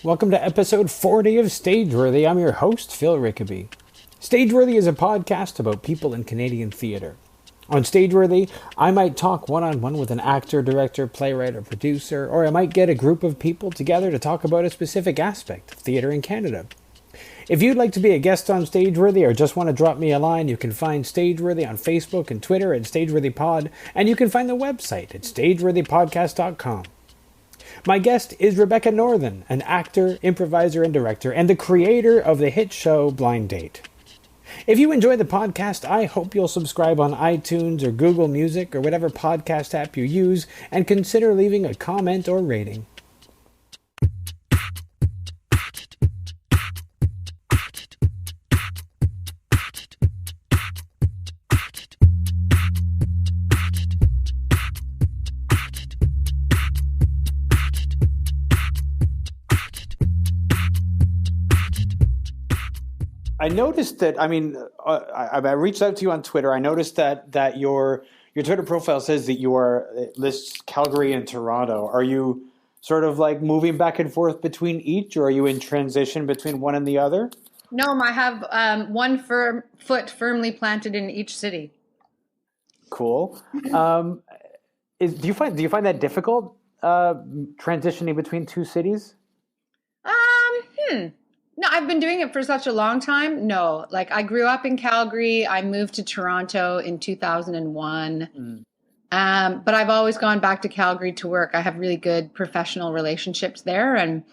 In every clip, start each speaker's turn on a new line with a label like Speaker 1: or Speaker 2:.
Speaker 1: Welcome to episode 40 of Stageworthy. I'm your host, Phil Rickaby. Stageworthy is a podcast about people in Canadian theatre. On Stageworthy, I might talk one-on-one with an actor, director, playwright, or producer, or I might get a group of people together to talk about a specific aspect of theatre in Canada. If you'd like to be a guest on Stageworthy or just want to drop me a line, you can find Stageworthy on Facebook and Twitter at StageworthyPod, and you can find the website at stageworthypodcast.com. My guest is Rebecca Northan, an actor, improviser, and director, and the creator of the hit show Blind Date. If you enjoy the podcast, I hope you'll subscribe on iTunes or Google Music or whatever podcast app you use, and consider leaving a comment or rating. I noticed that, I reached out to you on Twitter. I noticed that your Twitter profile says that it lists Calgary and Toronto. Are you sort of like moving back and forth between each, or are you in transition between one and the other?
Speaker 2: No, I have one foot firmly planted in each city.
Speaker 1: Cool. Do you find that difficult, transitioning between two cities?
Speaker 2: No, I've been doing it for such a long time. No, like I grew up in Calgary. I moved to Toronto in 2001. But I've always gone back to Calgary to work. I have really good professional relationships there and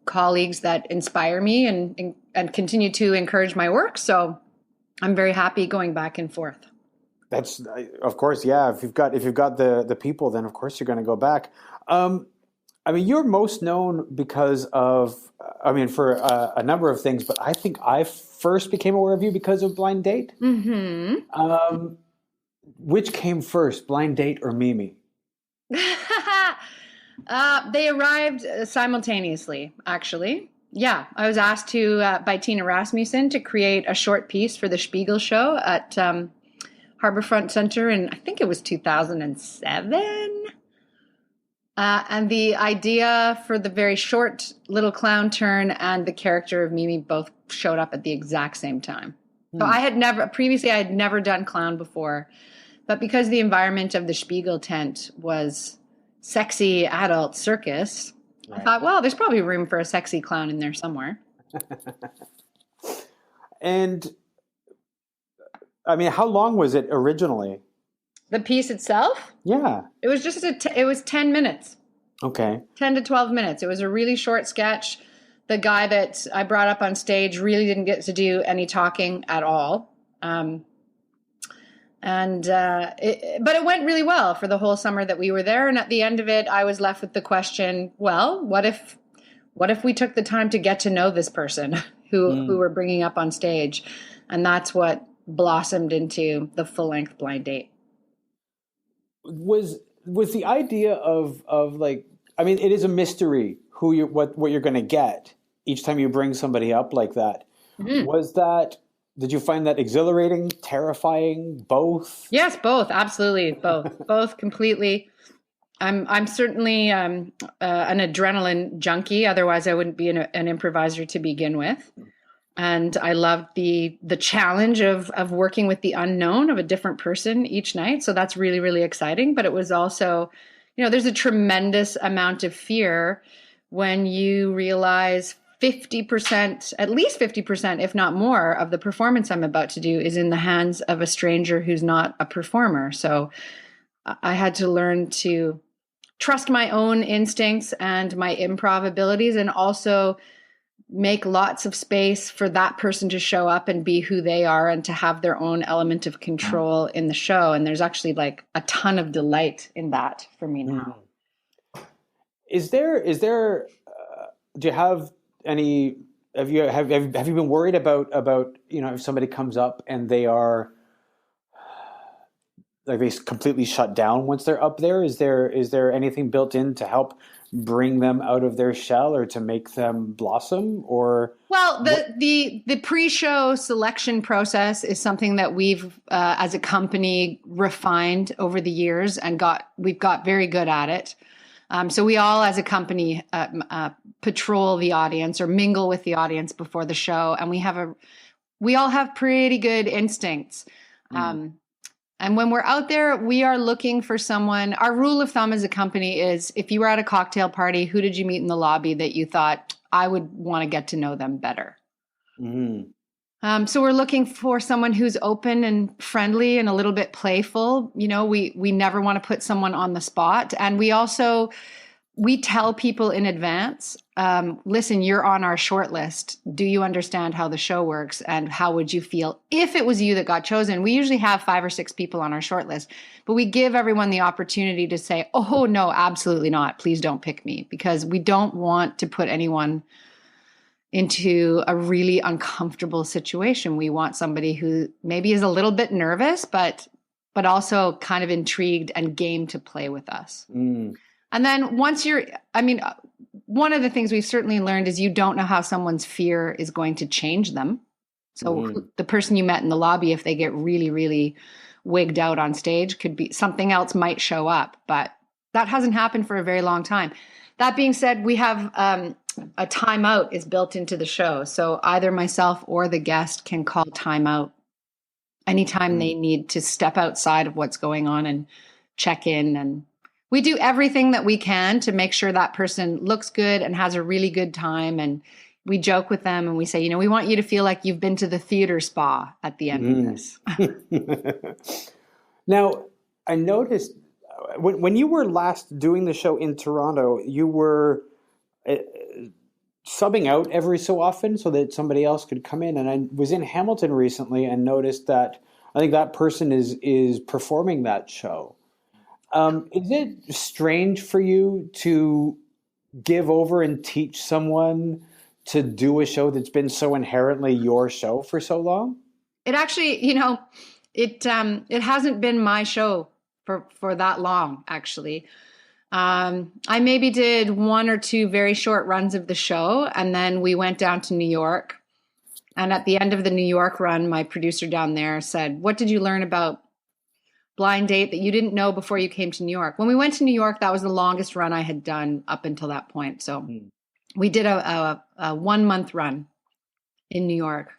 Speaker 2: colleagues that inspire me and continue to encourage my work. So I'm very happy going back and forth.
Speaker 1: That's, of course, yeah. If you've got the people, then of course you're going to go back. You're most known because of, for a number of things, but I think I first became aware of you because of Blind Date. Mm-hmm. Which came first, Blind Date or Mimi?
Speaker 2: They arrived simultaneously, actually. Yeah, I was asked by Tina Rasmussen to create a short piece for the Spiegel show at Harbourfront Centre in, I think it was 2007. And the idea for the very short little clown turn and the character of Mimi both showed up at the exact same time. So I had never done clown before, but because the environment of the Spiegel tent was sexy adult circus, right. I thought, well, there's probably room for a sexy clown in there somewhere.
Speaker 1: And how long was it originally?
Speaker 2: The piece itself?
Speaker 1: Yeah.
Speaker 2: It was just it was 10 minutes.
Speaker 1: Okay. 10
Speaker 2: to 12 minutes. It was a really short sketch. The guy that I brought up on stage really didn't get to do any talking at all. But it went really well for the whole summer that we were there. And at the end of it, I was left with the question, well, what if we took the time to get to know this person who we're bringing up on stage? And that's what blossomed into the full-length Blind Date.
Speaker 1: Was the idea of like, it is a mystery what you're going to get each time you bring somebody up like that. Mm-hmm. Did you find that exhilarating, terrifying, both?
Speaker 2: Yes, both. Absolutely. Both completely. I'm certainly an adrenaline junkie. Otherwise I wouldn't be an improviser to begin with. And I loved the challenge of working with the unknown of a different person each night. So that's really, really exciting. But it was also, there's a tremendous amount of fear when you realize 50%, at least 50%, if not more, of the performance I'm about to do is in the hands of a stranger who's not a performer. So I had to learn to trust my own instincts and my improv abilities, and also make lots of space for that person to show up and be who they are and to have their own element of control in the show. And there's actually like a ton of delight in that for me now.
Speaker 1: Is there, do you have any, have you been worried about, if somebody comes up and they are like, they completely shut down once they're up there? Is there anything built in to help bring them out of their shell or to make them blossom? Or
Speaker 2: the pre-show selection process is something that we've as a company refined over the years and we've got very good at it. So we all, as a company, patrol the audience or mingle with the audience before the show, and we all have pretty good instincts. And when we're out there, we are looking for someone. Our rule of thumb as a company is, if you were at a cocktail party, who did you meet in the lobby that you thought, I would want to get to know them better? So we're looking for someone who's open and friendly and a little bit playful. You know, we never want to put someone on the spot. And we tell people in advance, listen, you're on our short list. Do you understand how the show works? And how would you feel if it was you that got chosen? We usually have 5 or 6 people on our short list, but we give everyone the opportunity to say, oh, no, absolutely not. Please don't pick me, because we don't want to put anyone into a really uncomfortable situation. We want somebody who maybe is a little bit nervous, but also kind of intrigued and game to play with us. And then once one of the things we've certainly learned is you don't know how someone's fear is going to change them. So the person you met in the lobby, if they get really, really wigged out on stage, could be something else might show up, but that hasn't happened for a very long time. That being said, we have a timeout is built into the show. So either myself or the guest can call timeout anytime they need to step outside of what's going on and check in. And we do everything that we can to make sure that person looks good and has a really good time. And we joke with them and we say, you know, we want you to feel like you've been to the theater spa at the end of this.
Speaker 1: Now, I noticed when you were last doing the show in Toronto, you were subbing out every so often so that somebody else could come in. And I was in Hamilton recently and noticed that I think that person is performing that show. Is it strange for you to give over and teach someone to do a show that's been so inherently your show for so long?
Speaker 2: It actually, you know, it hasn't been my show for that long, actually. I maybe did 1 or 2 very short runs of the show, and then we went down to New York. And at the end of the New York run, my producer down there said, what did you learn about Blind Date that you didn't know before you came to New York? When we went to New York, that was the longest run I had done up until that point. So we did a 1-month run in New York.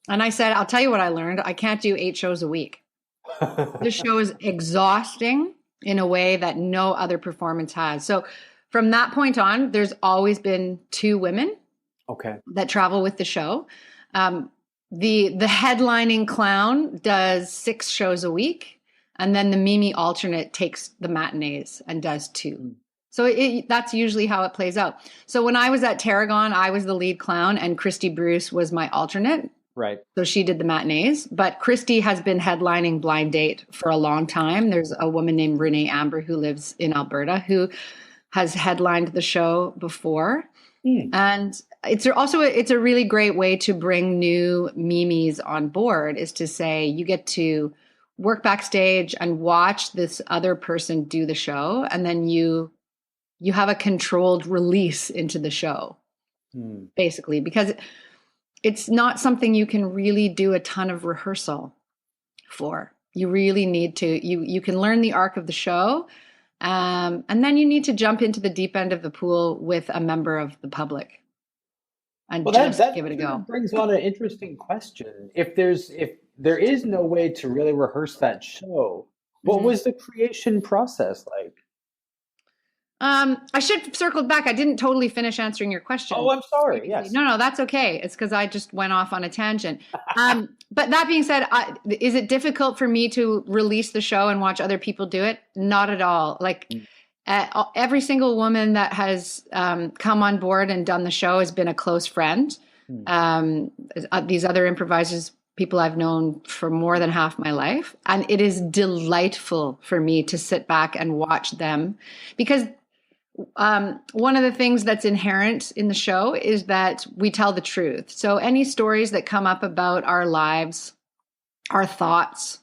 Speaker 2: And I said, I'll tell you what I learned. I can't do 8 shows a week. This show is exhausting in a way that no other performance has. So from that point on, there's always been 2 women that travel with the show. The headlining clown does 6 shows a week, and then the Mimi alternate takes the matinees and does 2. So that's usually how it plays out. So when I was at Tarragon, I was the lead clown and Christy Bruce was my alternate.
Speaker 1: Right.
Speaker 2: So she did the matinees, but Christy has been headlining Blind Date for a long time. There's a woman named Renee Amber who lives in Alberta who has headlined the show before. And it's a really great way to bring new Mimis on board, is to say you get to work backstage and watch this other person do the show, and then you have a controlled release into the show, basically, because it's not something you can really do a ton of rehearsal for. You really need to, you can learn the arc of the show, and then you need to jump into the deep end of the pool with a member of the public and that give it a go.
Speaker 1: Brings on an interesting question. If there is no way to really rehearse that show, what was the creation process like?
Speaker 2: I should circle back. I didn't totally finish answering your question.
Speaker 1: Oh, I'm sorry. Yes.
Speaker 2: No, that's okay. It's because I just went off on a tangent. But that being said, is it difficult for me to release the show and watch other people do it? Not at all. Like every single woman that has come on board and done the show has been a close friend. These other improvisers, people I've known for more than half my life. And it is delightful for me to sit back and watch them, because one of the things that's inherent in the show is that we tell the truth. So any stories that come up about our lives, our thoughts,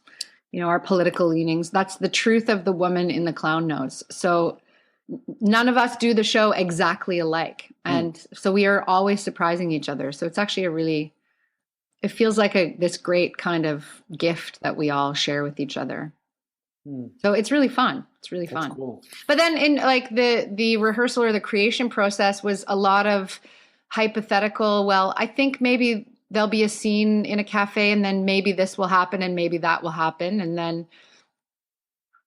Speaker 2: our political leanings, that's the truth of the woman in the clown nose. So none of us do the show exactly alike. And so we are always surprising each other. So it's actually it feels like this great kind of gift that we all share with each other. So it's really fun. It's really fun.
Speaker 1: That's cool.
Speaker 2: But then in like the rehearsal or the creation process was a lot of hypothetical. Well, I think maybe there'll be a scene in a cafe and then maybe this will happen and maybe that will happen. And then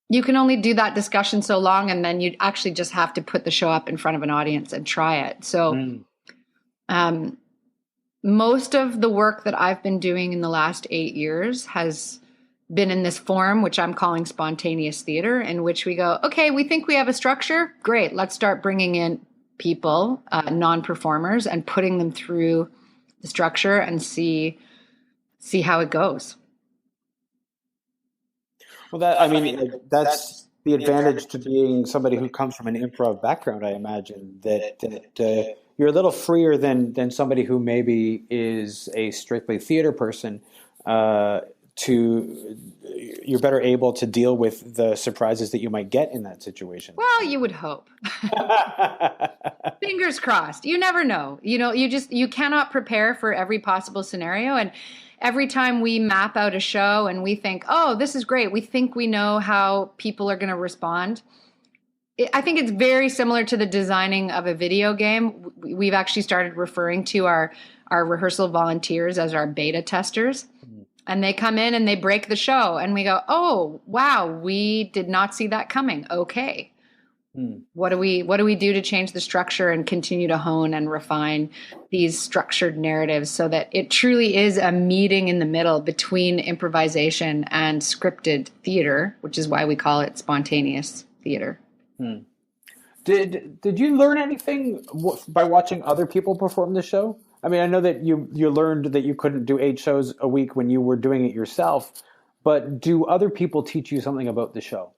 Speaker 2: you can only do that discussion so long. And then you actually just have to put the show up in front of an audience and try it. So most of the work that I've been doing in the last 8 years has been in this form, which I'm calling spontaneous theater, in which we go, okay, we think we have a structure. Great. Let's start bringing in people, non-performers, and putting them through the structure and see how it goes.
Speaker 1: Well, that's the advantage to being somebody who comes from an improv background, I imagine, that you're a little freer than somebody who maybe is a strictly theater person. You're better able to deal with the surprises that you might get in that situation.
Speaker 2: Well, you would hope. Fingers crossed. You never know. You cannot prepare for every possible scenario. And every time we map out a show and we think, oh, this is great, we think we know how people are going to respond. I think it's very similar to the designing of a video game. We've actually started referring to our rehearsal volunteers as our beta testers. And they come in and they break the show and we go, oh, wow, we did not see that coming. Okay. What do we do to change the structure and continue to hone and refine these structured narratives so that it truly is a meeting in the middle between improvisation and scripted theater, which is why we call it spontaneous theater.
Speaker 1: Did you learn anything by watching other people perform the show? I mean, I know that you learned that you couldn't do 8 shows a week when you were doing it yourself, but do other people teach you something about the show?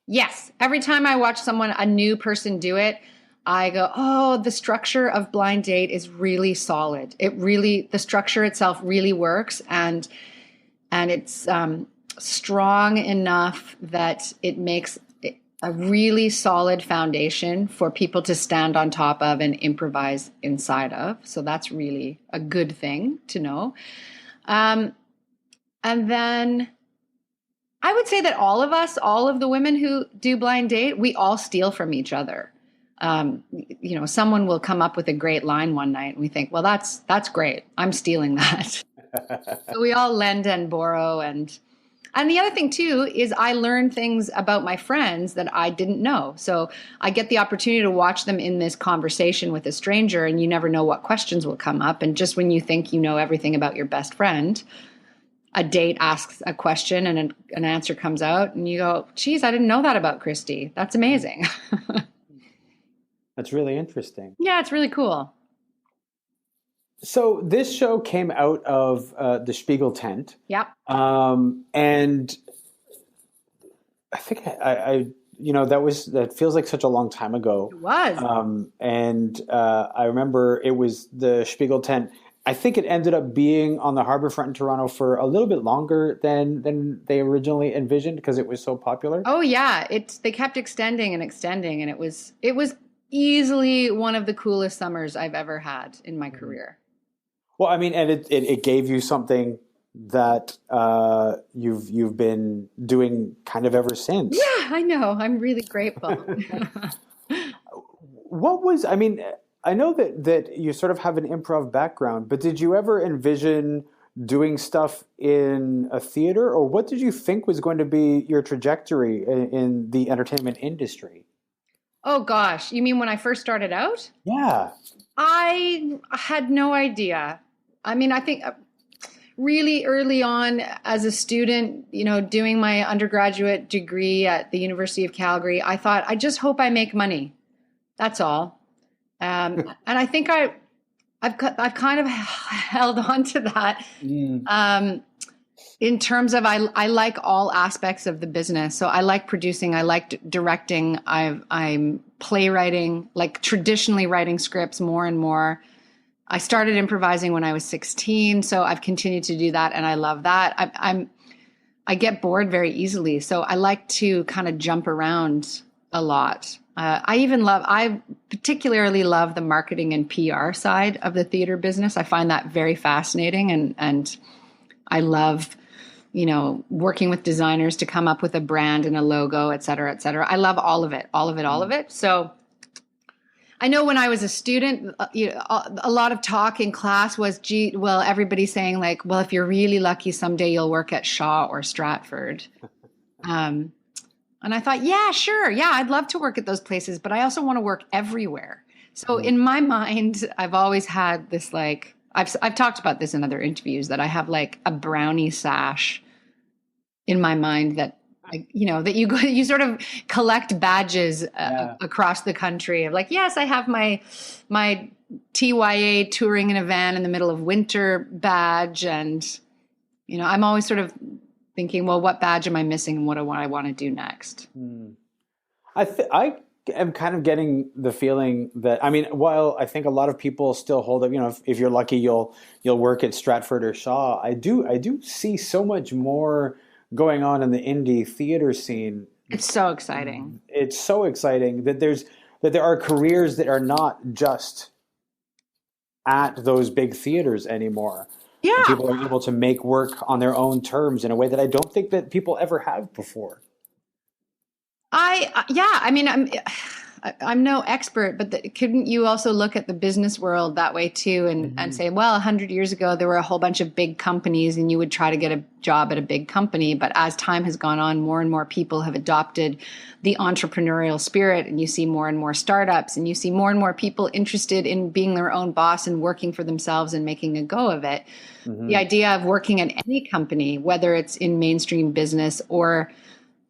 Speaker 2: Yes. Every time I watch a new person do it, I go, oh, the structure of Blind Date is really solid. The structure itself really works, and it's strong enough that it makes a really solid foundation for people to stand on top of and improvise inside of. So that's really a good thing to know. And then I would say that all of the women who do Blind Date, we all steal from each other. Someone will come up with a great line one night and we think, well, that's great. I'm stealing that. So we all lend and borrow. And the other thing, too, is I learn things about my friends that I didn't know. So I get the opportunity to watch them in this conversation with a stranger, and you never know what questions will come up. And just when you think you know everything about your best friend, a date asks a question and an answer comes out, and you go, geez, I didn't know that about Christy. That's amazing.
Speaker 1: That's really interesting.
Speaker 2: Yeah, it's really cool.
Speaker 1: So this show came out of the Spiegel tent.
Speaker 2: Yep.
Speaker 1: And I think that feels like such a long time ago.
Speaker 2: It was.
Speaker 1: And I remember it was the Spiegel tent. I think it ended up being on the Harbourfront in Toronto for a little bit longer than they originally envisioned because it was so popular.
Speaker 2: Oh yeah, they kept extending and extending, and it was easily one of the coolest summers I've ever had in my career.
Speaker 1: Well, I mean, and it gave you something that you've been doing kind of ever since.
Speaker 2: Yeah, I know. I'm really grateful.
Speaker 1: I know that you sort of have an improv background, but did you ever envision doing stuff in a theater, or what did you think was going to be your trajectory in the entertainment industry?
Speaker 2: Oh gosh, you mean when I first started out?
Speaker 1: Yeah.
Speaker 2: I had no idea. I mean, I think really early on as a student, doing my undergraduate degree at the University of Calgary, I thought, I just hope I make money. That's all. And I think I've kind of held on to that. In terms of, I like all aspects of the business. So I like producing, I like directing, I'm playwriting, like traditionally writing scripts more and more. I started improvising when I was 16, so I've continued to do that, and I love that. I get bored very easily, so I like to kind of jump around a lot. I particularly love the marketing and PR side of the theater business. I find that very fascinating, and I love, working with designers to come up with a brand and a logo, et cetera, et cetera. I love all of it, all of it, all of it. So I know when I was a student, a lot of talk in class was, everybody's saying like, well, if you're really lucky, someday you'll work at Shaw or Stratford. And I thought, yeah, sure. Yeah, I'd love to work at those places, but I also want to work everywhere. So in my mind, I've always had this like, I've talked about this in other interviews, that I have like a brownie sash in my mind that, that you sort of collect badges across the country of like, yes, I have my TYA touring in a van in the middle of winter badge. And, I'm always sort of thinking, well, what badge am I missing and what do I want to do next?
Speaker 1: I am kind of getting the feeling that, while I think a lot of people still hold up, if you're lucky, you'll work at Stratford or Shaw. I do see so much more going on in the indie theater scene.
Speaker 2: It's so exciting.
Speaker 1: It's so exciting that there are careers that are not just at those big theaters anymore.
Speaker 2: Yeah.
Speaker 1: And people are able to make work on their own terms in a way that I don't think that people ever have before. I'm no expert, but couldn't you also look at the business world that way too and say, well, 100 years ago, there were a whole bunch of big companies and you would try to get a job at a big company. But as time has gone on, more and more people have adopted the entrepreneurial spirit, and you see more and more startups, and you see more and more people interested in being their own boss and working for themselves and making a go of it. The idea of working at any company, whether it's in mainstream business or,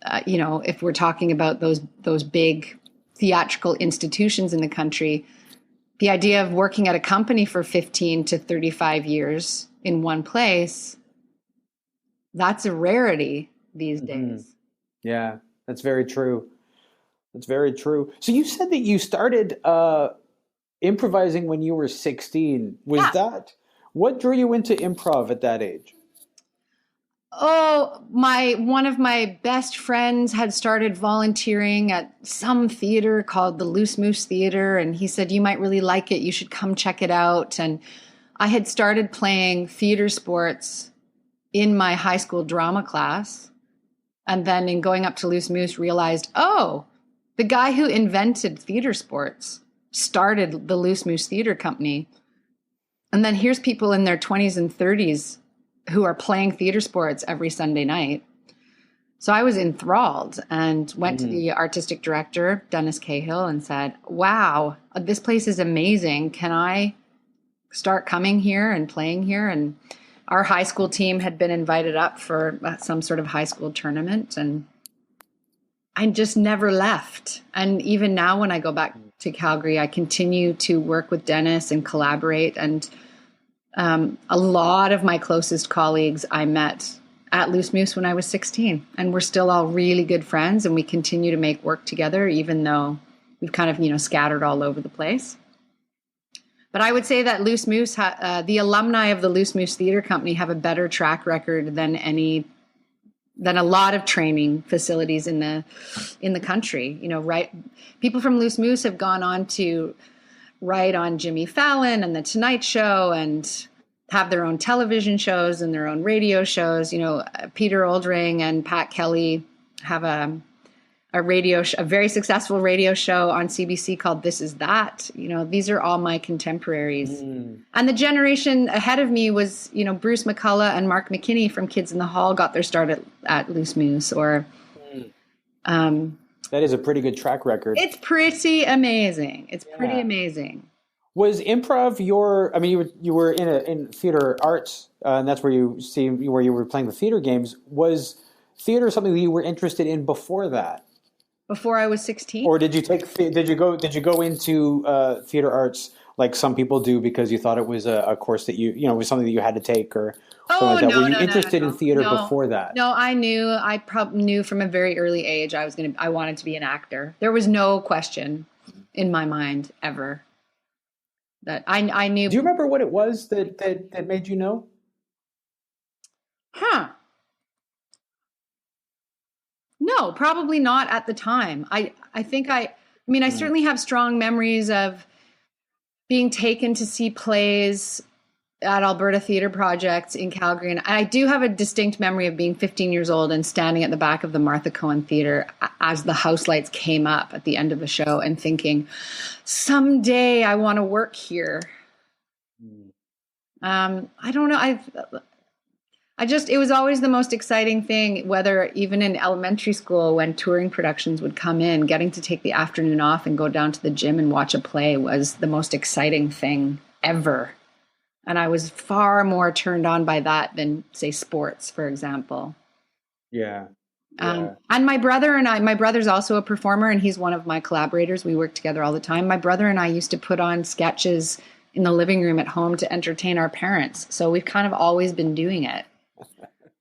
Speaker 1: if we're talking about those big theatrical institutions in the country, the idea of working at a company for 15 to 35 years in one place, that's a rarity these days. Yeah, that's very true. That's very true. So you said that you started improvising when you were 16. What drew you into improv at that age?
Speaker 2: Oh, one of my best friends had started volunteering at some theater called the Loose Moose Theater. And he said, you might really like it. You should come check it out. And I had started playing theater sports in my high school drama class. And then in going up to Loose Moose, realized, the guy who invented theater sports started the Loose Moose Theater Company. And then here's people in their 20s and 30s who are playing theater sports every Sunday night. So I was enthralled and went to the artistic director, Dennis Cahill, and said, wow, this place is amazing. Can I start coming here and playing here? And our high school team had been invited up for some sort of high school tournament, and I just never left. And even now when I go back to Calgary, I continue to work with Dennis and collaborate. And a lot of my closest colleagues I met at Loose Moose when I was 16, and we're still all really good friends, and we continue to make work together, even though we've kind of, scattered all over the place. But I would say that Loose Moose, the alumni of the Loose Moose Theater Company have a better track record than a lot of training facilities in the country. Right? People from Loose Moose have gone on to write on Jimmy Fallon and The Tonight Show and have their own television shows and their own radio shows. Peter Oldring and Pat Kelly have a very successful radio show on CBC called This Is That. These are all my contemporaries. And the generation ahead of me was, Bruce McCullough and Mark McKinney from Kids in the Hall got their start at Loose Moose.
Speaker 1: That is a pretty good track record.
Speaker 2: It's pretty amazing. Pretty amazing.
Speaker 1: Was improv you were in theater arts, and that's where you were playing the theater games. Was theater something that you were interested in before that?
Speaker 2: Before I was 16?
Speaker 1: Or did you go into theater arts like some people do because you thought it was a course that it was something that you had to take or something like that?
Speaker 2: No,
Speaker 1: were you interested in theater before that?
Speaker 2: No, I probably knew from a very early age I wanted to be an actor. There was no question in my mind ever that I knew.
Speaker 1: Do you remember what it was that made you know?
Speaker 2: No, probably not at the time. I think I certainly have strong memories of being taken to see plays at Alberta Theatre Project in Calgary. And I do have a distinct memory of being 15 years old and standing at the back of the Martha Cohen Theatre as the house lights came up at the end of the show and thinking, someday I want to work here. I don't know. It was always the most exciting thing, whether even in elementary school when touring productions would come in, getting to take the afternoon off and go down to the gym and watch a play was the most exciting thing ever. And I was far more turned on by that than, say, sports, for example.
Speaker 1: Yeah.
Speaker 2: And my brother's also a performer, and he's one of my collaborators. We work together all the time. My brother and I used to put on sketches in the living room at home to entertain our parents. So we've kind of always been doing it.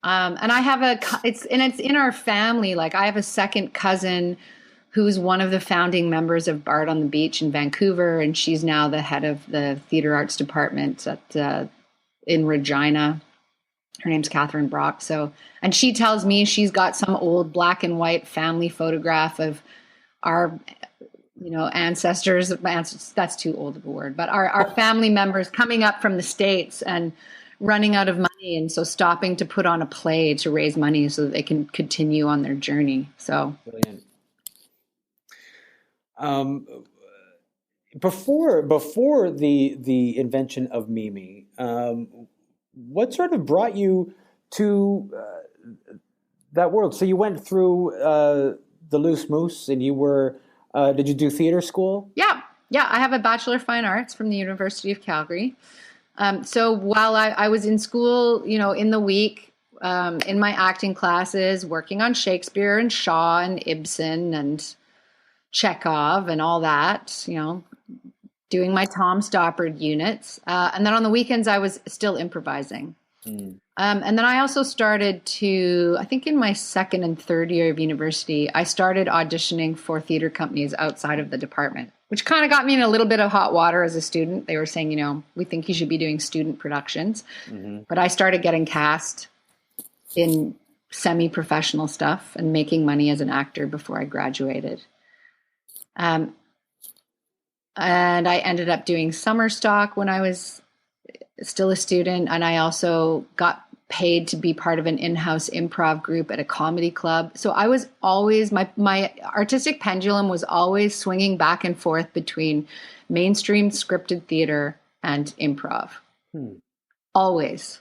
Speaker 2: And I have it's in our family. Like, I have a second cousin who's one of the founding members of Bard on the Beach in Vancouver, and she's now the head of the theater arts department in Regina. Her name's Catherine Brock. And she tells me she's got some old black and white family photograph of our, ancestors. That's too old of a word, but our family members coming up from the States and running out of money, and so stopping to put on a play to raise money so that they can continue on their journey. So
Speaker 1: brilliant. Before the invention of Mimi, what sort of brought you to that world? So you went through the Loose Moose, and you were did you do theater school?
Speaker 2: Yeah. I have a Bachelor of Fine Arts from the University of Calgary. So while I was in school, in the week, in my acting classes, working on Shakespeare and Shaw and Ibsen and Chekhov and all that, doing my Tom Stoppard units. And then on the weekends, I was still improvising. And then I also started I think in my second and third year of university, I started auditioning for theater companies outside of the department, which kind of got me in a little bit of hot water as a student. They were saying, we think you should be doing student productions. Mm-hmm. But I started getting cast in semi-professional stuff and making money as an actor before I graduated. And I ended up doing summer stock when I was still a student. And I also got paid to be part of an in-house improv group at a comedy club. So I was always, my artistic pendulum was always swinging back and forth between mainstream scripted theater and improv. Always.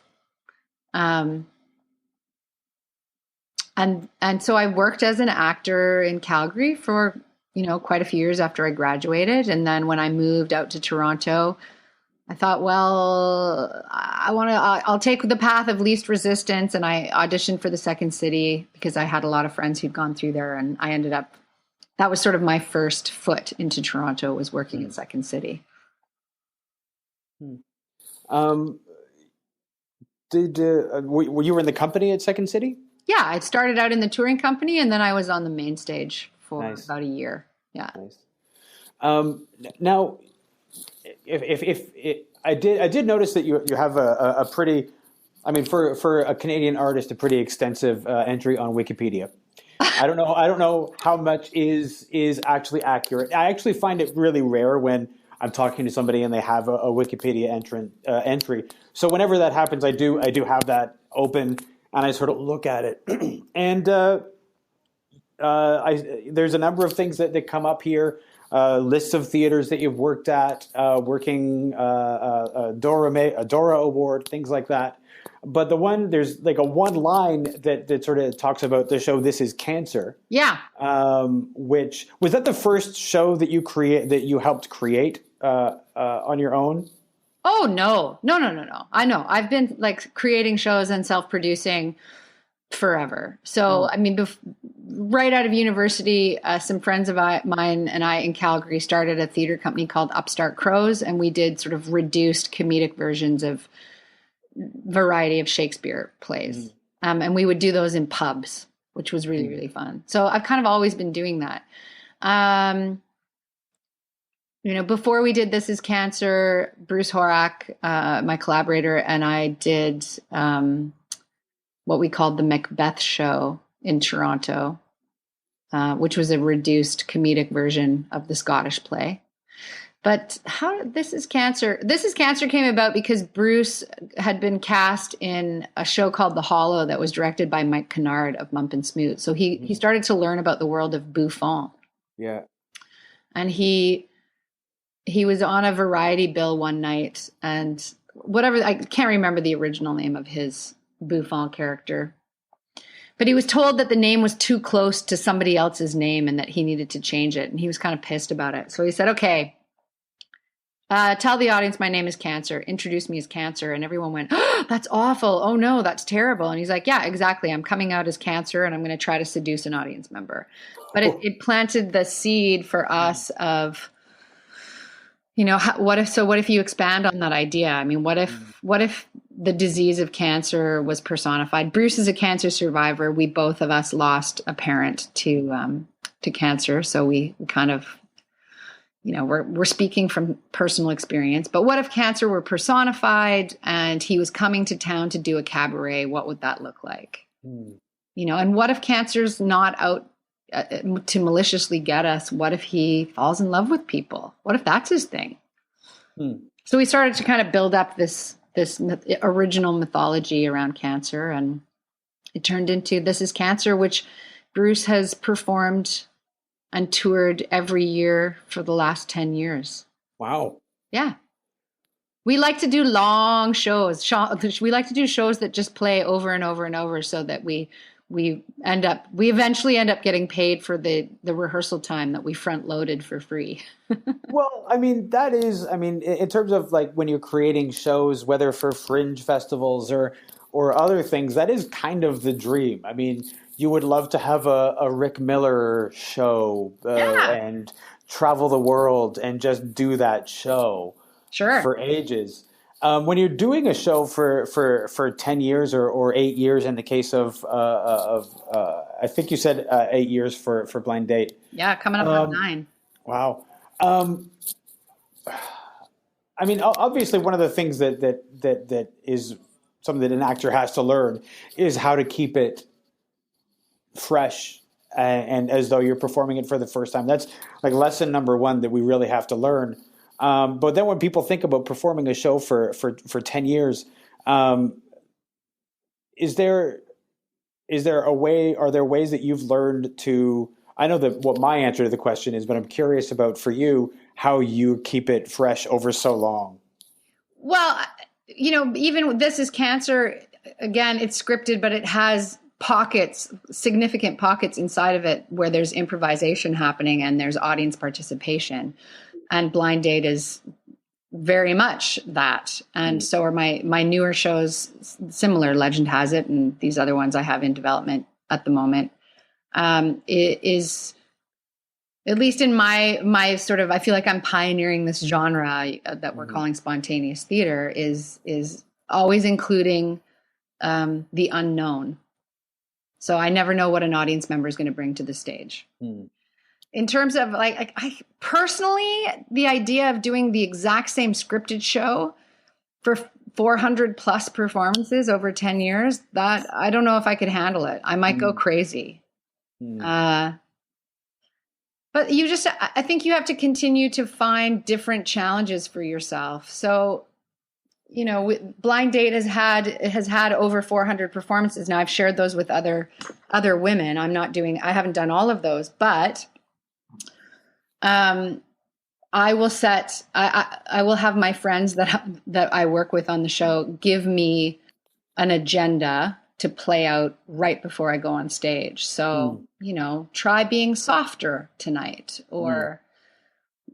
Speaker 2: And so I worked as an actor in Calgary for quite a few years after I graduated. And then when I moved out to Toronto, I thought, well, I'll take the path of least resistance. And I auditioned for the Second City because I had a lot of friends who'd gone through there. And I ended up, that was sort of my first foot into Toronto, was working at Second City.
Speaker 1: Were you in the company at Second City?
Speaker 2: Yeah, I started out in the touring company, and then I was on the main stage for about a year. Yeah.
Speaker 1: Nice. Now, if I did notice that you have a pretty, for a Canadian artist, a pretty extensive entry on Wikipedia. I don't know how much is actually accurate. I actually find it really rare when I'm talking to somebody and they have a Wikipedia entry. So whenever that happens, I do have that open and I sort of look at it. And there's a number of things that come up here. Lists of theaters that you've worked at, working a Dora Award, things like that. But there's like a one line that sort of talks about the show This Is Cancer.
Speaker 2: Yeah.
Speaker 1: Which was that the first show that you helped create on your own?
Speaker 2: Oh no. I know. I've been like creating shows and self-producing forever. So, right out of university, some friends of mine and I in Calgary started a theater company called Upstart Crows, and we did sort of reduced comedic versions of variety of Shakespeare plays. And we would do those in pubs, which was really, really fun. So I've kind of always been doing that. Before we did This Is Cancer, Bruce Horak, my collaborator, and I did what we called the Macbeth show in Toronto, which was a reduced comedic version of the Scottish play. But how This Is Cancer? This Is Cancer came about because Bruce had been cast in a show called The Hollow that was directed by Mike Kennard of Mump and Smoot. So he started to learn about the world of Buffon.
Speaker 1: Yeah.
Speaker 2: And he was on a variety bill one night, and whatever, I can't remember the original name of his Buffon character. But he was told that the name was too close to somebody else's name and that he needed to change it. And he was kind of pissed about it. So he said, okay, tell the audience my name is Cancer. Introduce me as Cancer. And everyone went, oh, that's awful. Oh, no, that's terrible. And he's like, yeah, exactly. I'm coming out as Cancer, and I'm going to try to seduce an audience member. But it planted the seed for us of, what if you expand on that idea? I mean, what if the disease of cancer was personified? Bruce is a cancer survivor. We both of us lost a parent to cancer. So we kind of, we're speaking from personal experience, but what if cancer were personified and he was coming to town to do a cabaret? What would that look like? And what if cancer's not out to maliciously get us? What if he falls in love with people? What if that's his thing? So we started to kind of build up this original mythology around cancer, and it turned into This Is Cancer, which Bruce has performed and toured every year for the last 10 years.
Speaker 1: Wow.
Speaker 2: Yeah. We like to do long shows. We like to do shows that just play over and over and over, so that we eventually end up getting paid for the rehearsal time that we front loaded for free.
Speaker 1: Well, in terms of like when you're creating shows, whether for fringe festivals or other things, that is kind of the dream. I mean, you would love to have a Rick Miller show and travel the world and just do that show for ages. When you're doing a show for 10 years or 8 years, in the case of I think you said 8 years for Blind Date.
Speaker 2: Yeah, coming up on 9.
Speaker 1: Wow. Obviously, one of the things that is something that an actor has to learn is how to keep it fresh and as though you're performing it for the first time. That's like lesson number one that we really have to learn. But then when people think about performing a show for 10 years, is there a way, are there ways that you've learned to, I know that what my answer to the question is, but I'm curious about for you, how you keep it fresh over so long?
Speaker 2: Well, even This Is Cancer, again, it's scripted, but it has significant pockets inside of it where there's improvisation happening and there's audience participation. And Blind Date is very much that. And so are my newer shows, similar. Legend Has It, and these other ones I have in development at the moment. It is, at least in my sort of, I feel like I'm pioneering this genre that we're calling spontaneous theater, is always including the unknown. So I never know what an audience member is going to bring to the stage. In terms of I personally, the idea of doing the exact same scripted show for 400 plus performances over 10 years, that I don't know if I could handle it. I might go crazy. But I think you have to continue to find different challenges for yourself. So, Blind Date has had over 400 performances. Now I've shared those with other women. I haven't done all of those, but I will have my friends that I work with on the show give me an agenda to play out right before I go on stage. So, try being softer tonight, or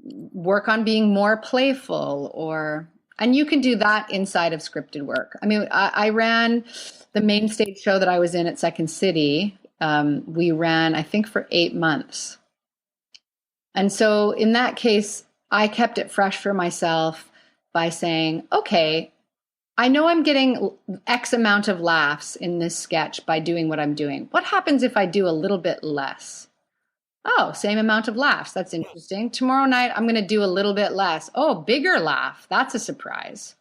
Speaker 2: work on being more playful, and you can do that inside of scripted work. I mean, I ran the main stage show that I was in at Second City. We ran, I think, for 8 months. And so in that case, I kept it fresh for myself by saying, okay, I know I'm getting X amount of laughs in this sketch by doing what I'm doing. What happens if I do a little bit less? Oh, same amount of laughs. That's interesting. Tomorrow night, I'm going to do a little bit less. Oh, bigger laugh. That's a surprise.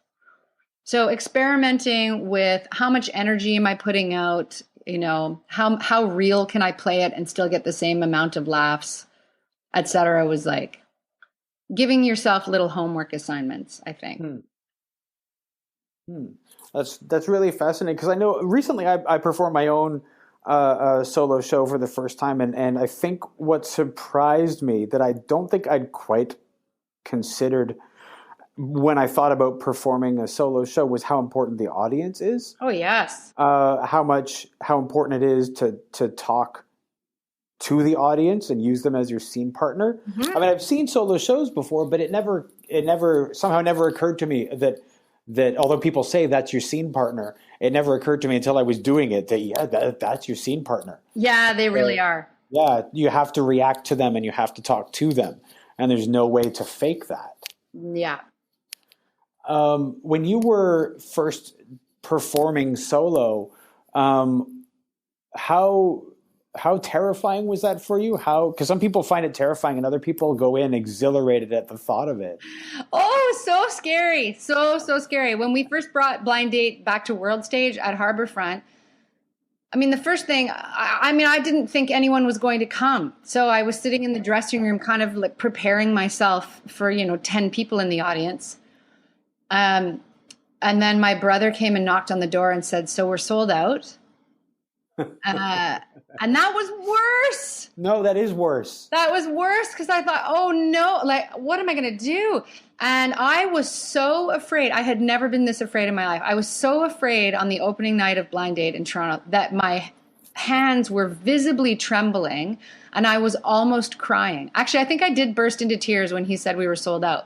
Speaker 2: So experimenting with how much energy am I putting out? How real can I play it and still get the same amount of laughs, etc., was like giving yourself little homework assignments, I think.
Speaker 1: That's really fascinating, because I know recently I performed my own solo show for the first time, and I think what surprised me that I don't think I'd quite considered when I thought about performing a solo show was how important the audience is.
Speaker 2: Oh, yes.
Speaker 1: How important it is to talk to the audience and use them as your scene partner. I mean, I've seen solo shows before, but it never occurred to me that although people say that's your scene partner, it never occurred to me until I was doing it that that's your scene partner.
Speaker 2: Yeah, they really are.
Speaker 1: Yeah, you have to react to them and you have to talk to them, and there's no way to fake that.
Speaker 2: Yeah.
Speaker 1: When you were first performing solo, how terrifying was that for you? Because some people find it terrifying and other people go in exhilarated at the thought of it.
Speaker 2: Oh, so scary. So scary. When we first brought Blind Date back to World Stage at Harbourfront, I mean, the first thing, I didn't think anyone was going to come. So I was sitting in the dressing room kind of like preparing myself for, 10 people in the audience. And then my brother came and knocked on the door and said, "So we're sold out." And that was worse.
Speaker 1: No, that is worse.
Speaker 2: That was worse because I thought, oh no, like, what am I going to do? And I was so afraid. I had never been this afraid in my life. I was so afraid on the opening night of Blind Date in Toronto that my hands were visibly trembling and I was almost crying. Actually, I think I did burst into tears when he said we were sold out.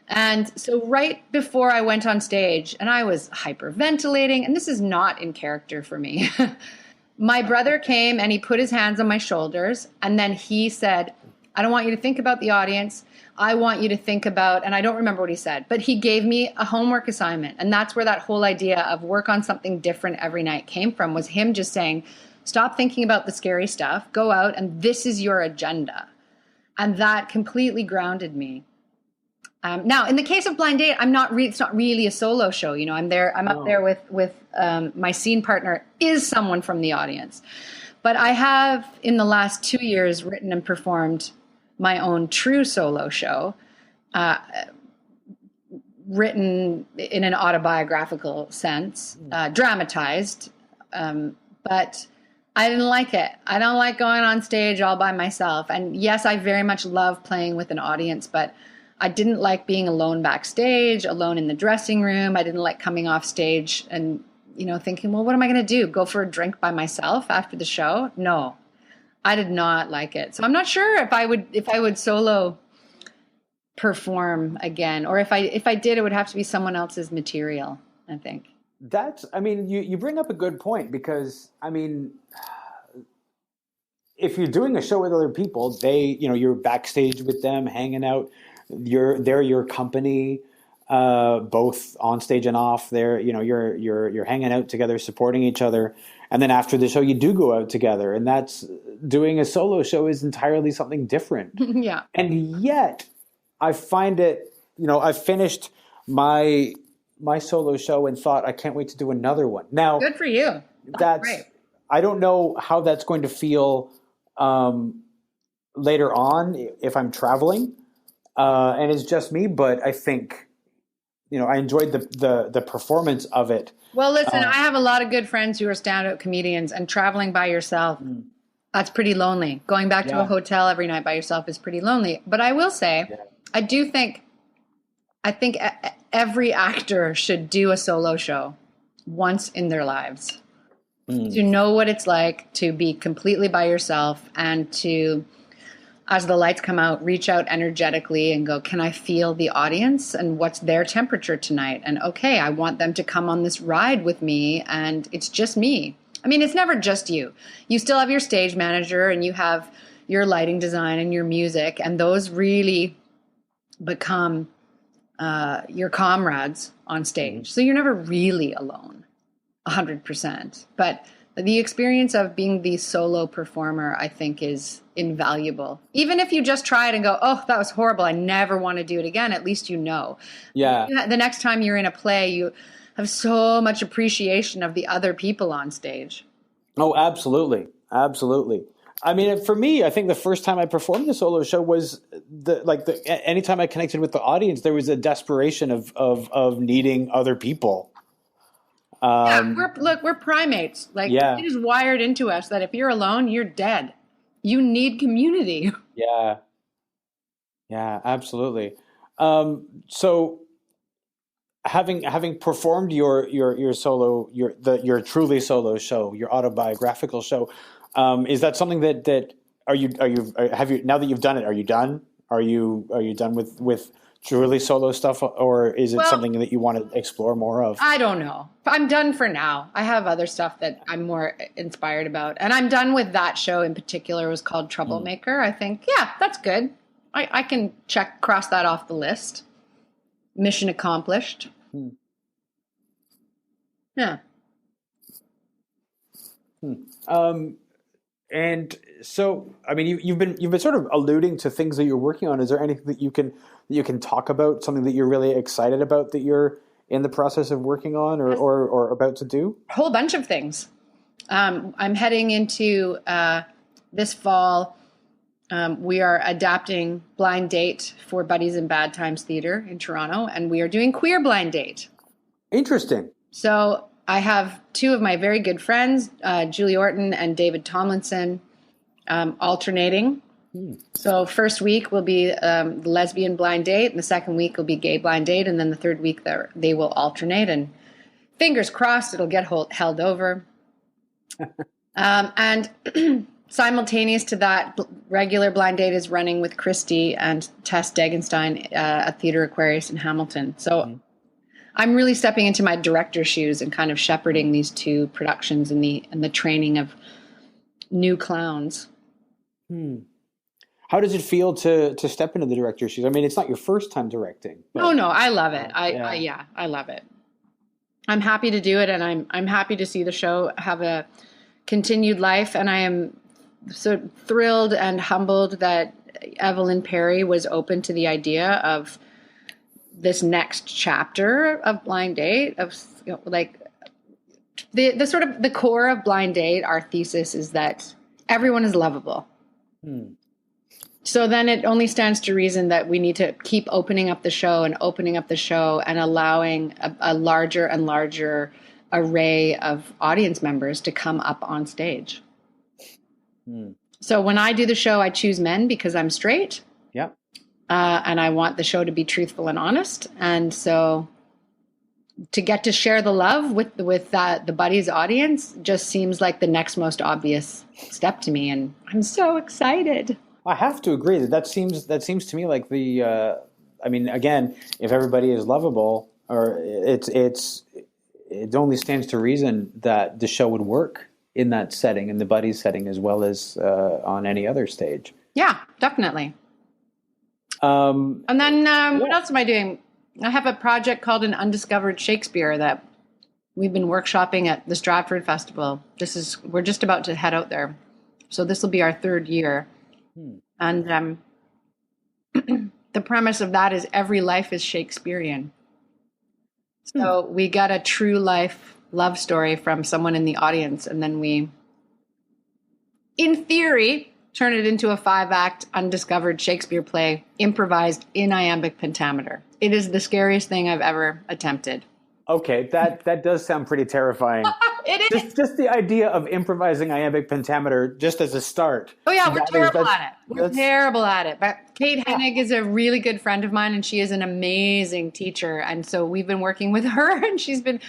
Speaker 2: And so right before I went on stage, and I was hyperventilating, and this is not in character for me, my brother came and he put his hands on my shoulders, and then he said, "I don't want you to think about the audience. I want you to think about," and I don't remember what he said, but he gave me a homework assignment. And that's where that whole idea of work on something different every night came from, was him just saying, stop thinking about the scary stuff, go out, and this is your agenda. And that completely grounded me. Now, in the case of Blind Date, it's not really a solo show. I'm up there with my scene partner is someone from the audience. But I have, in the last 2 years, written and performed my own true solo show, written in an autobiographical sense, dramatized. But I didn't like it. I don't like going on stage all by myself. And yes, I very much love playing with an audience, but I didn't like being alone backstage, alone in the dressing room. I didn't like coming off stage and, thinking, well, what am I going to do? Go for a drink by myself after the show? No, I did not like it. So I'm not sure if I would solo perform again, or if I did, it would have to be someone else's material, I think.
Speaker 1: You bring up a good point, because, if you're doing a show with other people, you're backstage with them, hanging out. They're your company, both on stage and off. You're hanging out together, supporting each other, and then after the show, you do go out together. And that's doing a solo show is entirely something different.
Speaker 2: Yeah, and
Speaker 1: yet I find it. I finished my solo show and thought, I can't wait to do another one. Now,
Speaker 2: good for you.
Speaker 1: That's
Speaker 2: great.
Speaker 1: I don't know how that's going to feel later on if I'm traveling. And it's just me, but I think, I enjoyed the performance of it.
Speaker 2: Well, listen, I have a lot of good friends who are stand-up comedians, and traveling by yourself, that's pretty lonely. Going back to a hotel every night by yourself is pretty lonely. But I will say, I think every actor should do a solo show once in their lives to know what it's like to be completely by yourself, and to, as the lights come out, reach out energetically and go, can I feel the audience and what's their temperature tonight? And okay, I want them to come on this ride with me, and it's just me. I mean, it's never just you. You still have your stage manager, and you have your lighting design and your music, and those really become your comrades on stage. So you're never really alone 100%. But the experience of being the solo performer, I think, is invaluable. Even if you just try it and go, oh, that was horrible, I never want to do it again, at least you know.
Speaker 1: Yeah.
Speaker 2: The next time you're in a play, you have so much appreciation of the other people on stage.
Speaker 1: Oh, absolutely. Absolutely. I mean, for me, I think the first time I performed the solo show was anytime I connected with the audience, there was a desperation of needing other people.
Speaker 2: We're primates. Like,
Speaker 1: Yeah.
Speaker 2: it is wired into us that if you're alone, you're dead. You need community.
Speaker 1: Yeah. Yeah, absolutely. So having performed your solo, your truly solo show, your autobiographical show, is that something that have you, now that you've done it, are you done? Are you done with truly solo stuff, or is it something that you want to explore more of?
Speaker 2: I don't know. I'm done for now. I have other stuff that I'm more inspired about, and I'm done with that show in particular. It was called Troublemaker. I think, yeah, that's good. I can cross that off the list. Mission accomplished. Yeah.
Speaker 1: And so, I mean, you've been sort of alluding to things that you're working on. Is there anything that you can talk about? Something that you're really excited about that you're in the process of working on or about to do?
Speaker 2: A whole bunch of things. I'm heading into this fall. We are adapting Blind Date for Buddies in Bad Times Theatre in Toronto, and we are doing Queer Blind Date.
Speaker 1: Interesting.
Speaker 2: So I have two of my very good friends, Julie Orton and David Tomlinson, alternating. So first week will be lesbian blind date, and the second week will be gay blind date, and then the third week they will alternate. And fingers crossed, it'll get held over. And simultaneous to that, regular blind date is running with Christy and Tess Degenstein at Theatre Aquarius in Hamilton. So I'm really stepping into my director's shoes and kind of shepherding these two productions and the training of new clowns.
Speaker 1: How does it feel to step into the director's shoes? I mean, it's not your first time directing.
Speaker 2: Oh no, I love it. I love it. I'm happy to do it, and I'm happy to see the show have a continued life. And I am so thrilled and humbled that Evelyn Perry was open to the idea of this next chapter of Blind Date, of like the sort of the core of Blind Date. Our thesis is that everyone is lovable. So then it only stands to reason that we need to keep opening up the show and allowing a larger and larger array of audience members to come up on stage. So when I do the show, I choose men because I'm straight.
Speaker 1: Yeah.
Speaker 2: And I want the show to be truthful and honest. And so to get to share the love with the Buddies audience just seems like the next most obvious step to me. And I'm so excited.
Speaker 1: I have to agree that seems to me like I mean, again, if everybody is lovable, or it only stands to reason that the show would work in that setting, in the Buddies setting, as well as on any other stage.
Speaker 2: Yeah, definitely. And then what else am I doing? I have a project called An Undiscovered Shakespeare that we've been workshopping at the Stratford Festival. We're just about to head out there. So this will be our third year. And the premise of that is every life is Shakespearean. So we got a true life love story from someone in the audience, and then we, in theory, turn it into a 5-act undiscovered Shakespeare play, improvised in iambic pentameter. It is the scariest thing I've ever attempted.
Speaker 1: Okay, that does sound pretty terrifying.
Speaker 2: It is.
Speaker 1: Just the idea of improvising iambic pentameter just as a start.
Speaker 2: Oh yeah, we're terrible at it. We're terrible at it. But Kate Hennig is a really good friend of mine, and she is an amazing teacher. And so we've been working with her, and she's been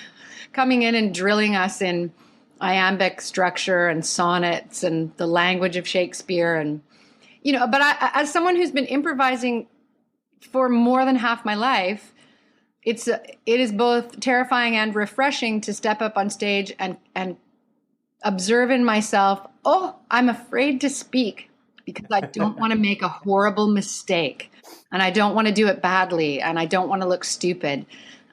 Speaker 2: coming in and drilling us in iambic structure and sonnets and the language of Shakespeare. And, but as someone who's been improvising for more than half my life, it is both terrifying and refreshing to step up on stage and observe in myself, I'm afraid to speak because I don't want to make a horrible mistake, and I don't want to do it badly, and I don't want to look stupid.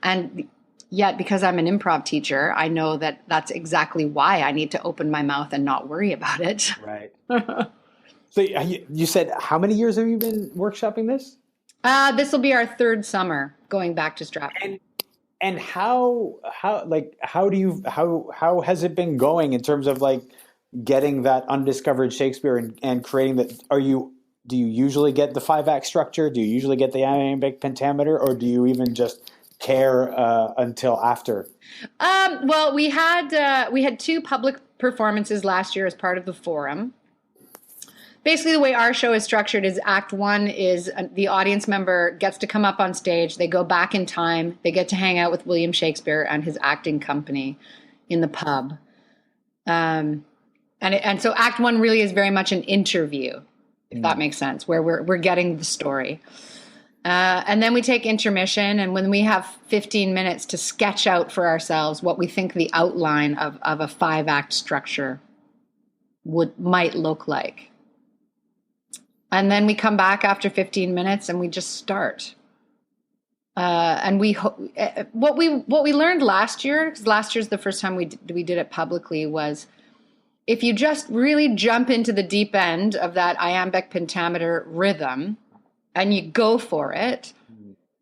Speaker 2: And yet, because I'm an improv teacher, I know that that's exactly why I need to open my mouth and not worry about it.
Speaker 1: Right. So you said, how many years have you been workshopping this?
Speaker 2: This will be our third summer going back to Stratford.
Speaker 1: And how has it been going in terms of like getting that undiscovered Shakespeare and creating that? Do you usually get the 5-act structure? Do you usually get the iambic pentameter, or do you even just care until after?
Speaker 2: Well, we had 2 public performances last year as part of the forum. Basically, the way our show is structured is Act 1 is the audience member gets to come up on stage. They go back in time. They get to hang out with William Shakespeare and his acting company in the pub. And so Act 1 really is very much an interview, if that makes sense, where we're getting the story. And then we take intermission, and when we have 15 minutes to sketch out for ourselves what we think the outline of a 5-act structure might look like. And then we come back after 15 minutes and we just start. And what we learned last year, because last year's the first time we did it publicly, was if you just really jump into the deep end of that iambic pentameter rhythm and you go for it,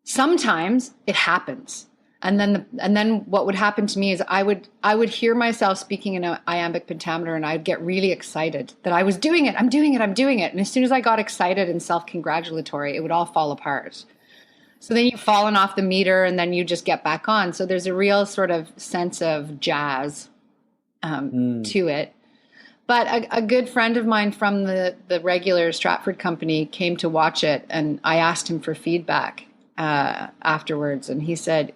Speaker 2: sometimes it happens. And then what would happen to me is I would hear myself speaking in an iambic pentameter, and I'd get really excited that I was doing it. I'm doing it. And as soon as I got excited and self-congratulatory, it would all fall apart. So then you've fallen off the meter, and then you just get back on. So there's a real sort of sense of jazz to it. But a good friend of mine from the regular Stratford company came to watch it, and I asked him for feedback afterwards, and he said,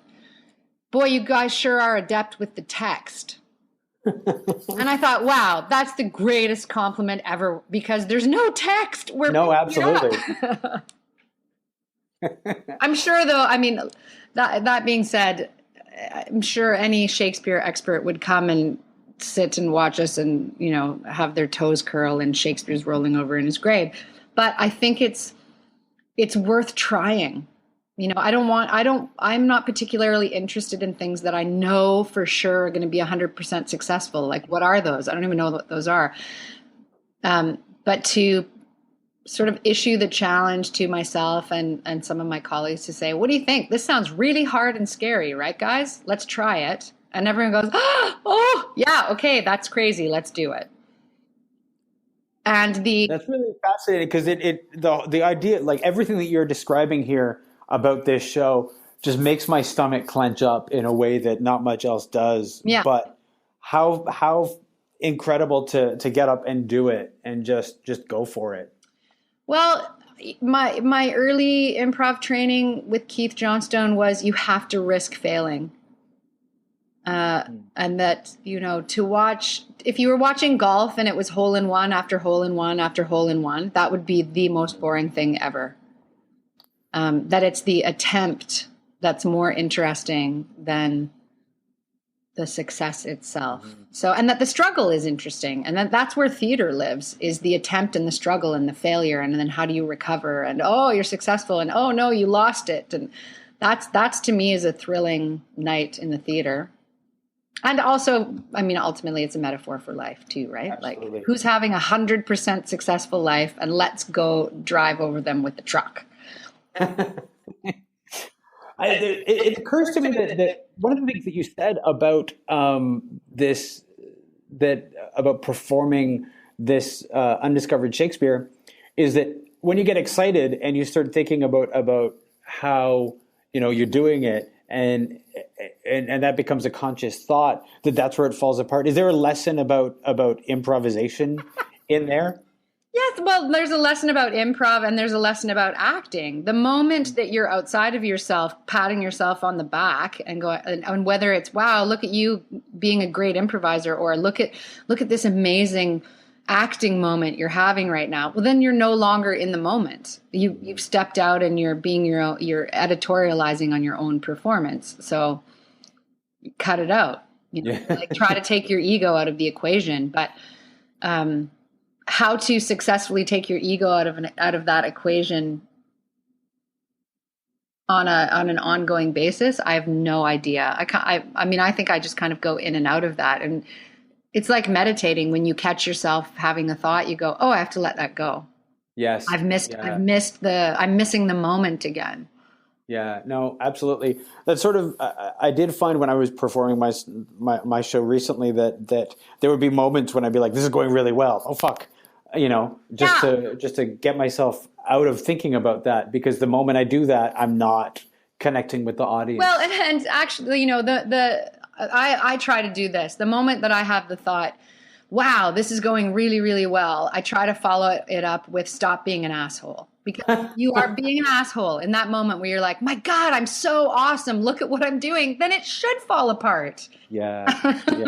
Speaker 2: "Boy, you guys sure are adept with the text." And I thought, wow, that's the greatest compliment ever, because there's no text.
Speaker 1: No, absolutely.
Speaker 2: I'm sure, though, I mean, that being said, I'm sure any Shakespeare expert would come and sit and watch us and, have their toes curl and Shakespeare's rolling over in his grave. But I think it's worth trying. I'm not particularly interested in things that I know for sure are going to be 100% successful. Like, what are those? I don't even know what those are. But to sort of issue the challenge to myself and some of my colleagues to say, what do you think? This sounds really hard and scary, right, guys? Let's try it. And everyone goes, oh, yeah, okay, that's crazy. Let's do it. And
Speaker 1: that's really fascinating, because the idea, like everything that you're describing here about this show, just makes my stomach clench up in a way that not much else does.
Speaker 2: Yeah.
Speaker 1: But how incredible to get up and do it and just go for it.
Speaker 2: Well, my early improv training with Keith Johnstone was you have to risk failing. And that, to watch, if you were watching golf and it was hole in one after hole in one after hole in one, that would be the most boring thing ever. That it's the attempt that's more interesting than the success itself. Mm-hmm. So, and that the struggle is interesting, and that's where theater lives, is the attempt and the struggle and the failure, and then how do you recover? And oh, you're successful, and oh no, you lost it, and that's to me is a thrilling night in the theater. And also, I mean, ultimately, it's a metaphor for life too, right?
Speaker 1: Absolutely.
Speaker 2: Like, who's having 100% successful life, and let's go drive over them with the truck.
Speaker 1: It occurs to me that one of the things that you said about about performing this undiscovered Shakespeare is that when you get excited and you start thinking about how you're doing it, and that becomes a conscious thought, that's where it falls apart. Is there a lesson about improvisation in there?
Speaker 2: Yes, well, there's a lesson about improv and there's a lesson about acting. The moment that you're outside of yourself, patting yourself on the back and going, and whether it's, wow, look at you being a great improviser, or look at this amazing acting moment you're having right now. Well, then you're no longer in the moment. You've stepped out and you're being you're editorializing on your own performance. So cut it out. Like try to take your ego out of the equation, but how to successfully take your ego out of that equation on an ongoing basis, I have no idea. I mean, I think I just kind of go in and out of that, and it's like meditating. When you catch yourself having a thought, you go, "Oh, I have to let that go."
Speaker 1: Yes,
Speaker 2: I'm missing the moment again.
Speaker 1: Yeah, no, absolutely. That sort of I did find when I was performing my show recently that there would be moments when I'd be like, "This is going really well." Oh fuck, just to get myself out of thinking about that, because the moment I do that, I'm not connecting with the audience.
Speaker 2: Well, and actually, I try to do this. The moment that I have the thought, wow, this is going really, really well, I try to follow it up with stop being an asshole. Because you are being an asshole in that moment where you're like, my God, I'm so awesome. Look at what I'm doing. Then it should fall apart.
Speaker 1: Yeah,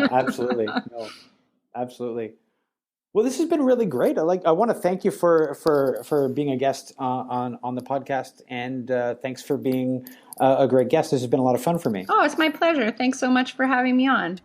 Speaker 1: absolutely. No, absolutely. Well, this has been really great. I want to thank you for being a guest on the podcast, and thanks for being a great guest. This has been a lot of fun for me.
Speaker 2: Oh, it's my pleasure. Thanks so much for having me on.